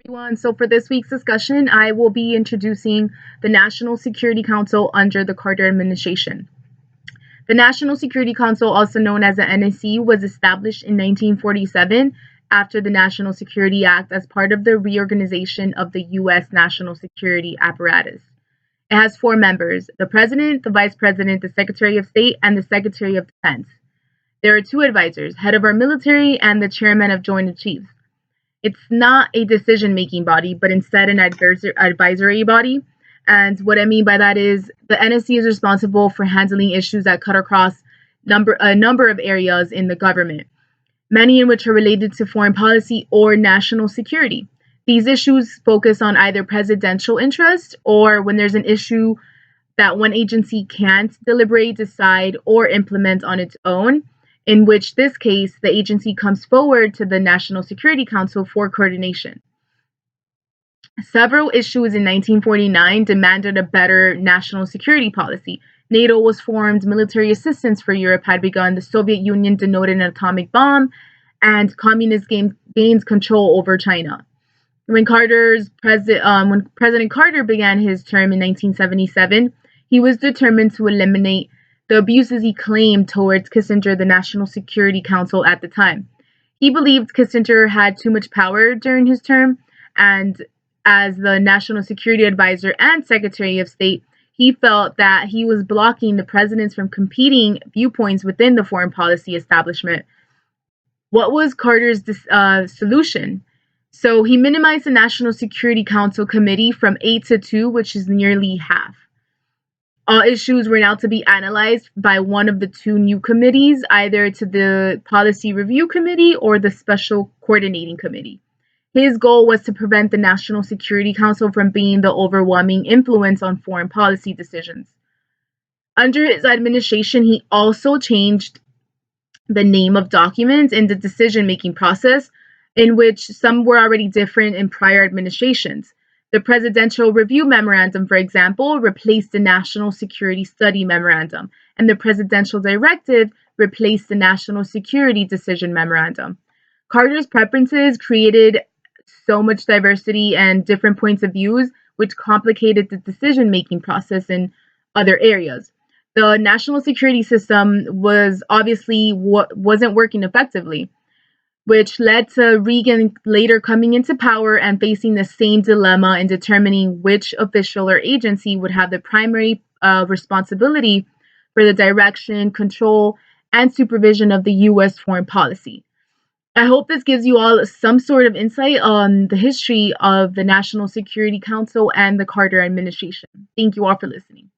Everyone. So for this week's discussion, I will be introducing the National Security Council under the Carter Administration. The National Security Council, also known as the NSC, was established in 1947 after the National Security Act as part of the reorganization of the U.S. national security apparatus. It has four members: the President, the Vice President, the Secretary of State, and the Secretary of Defense. There are two advisors, head of our military and the Chairman of Joint of Chiefs. It's not a decision-making body, but instead an advisory body. And what I mean by that is the NSC is responsible for handling issues that cut across a number of areas in the government, many in which are related to foreign policy or national security. These issues focus on either presidential interest or when there's an issue that one agency can't deliberate, decide, or implement on its own, in which this case, the agency comes forward to the National Security Council for coordination. Several issues in 1949 demanded a better national security policy. NATO was formed, military assistance for Europe had begun, the Soviet Union denoted an atomic bomb, and communism gained control over China. When President Carter began his term in 1977, he was determined to eliminate the abuses he claimed towards Kissinger, the National Security Council at the time. He believed Kissinger had too much power during his term, and as the National Security Advisor and Secretary of State, he felt that he was blocking the presidents from competing viewpoints within the foreign policy establishment. What was Carter's solution? So he minimized the National Security Council committee from 8 to 2, which is nearly half. All issues were now to be analyzed by one of the two new committees, either to the Policy Review Committee or the Special Coordinating Committee. His goal was to prevent the National Security Council from being the overwhelming influence on foreign policy decisions. Under his administration, he also changed the name of documents in the decision-making process, in which some were already different in prior administrations. The Presidential Review Memorandum, for example, replaced the National Security Study Memorandum, and the Presidential Directive replaced the National Security Decision Memorandum. Carter's preferences created so much diversity and different points of views, which complicated the decision-making process in other areas. The national security system was obviously wasn't working effectively, which led to Reagan later coming into power and facing the same dilemma in determining which official or agency would have the primary responsibility for the direction, control, and supervision of the U.S. foreign policy. I hope this gives you all some sort of insight on the history of the National Security Council and the Carter administration. Thank you all for listening.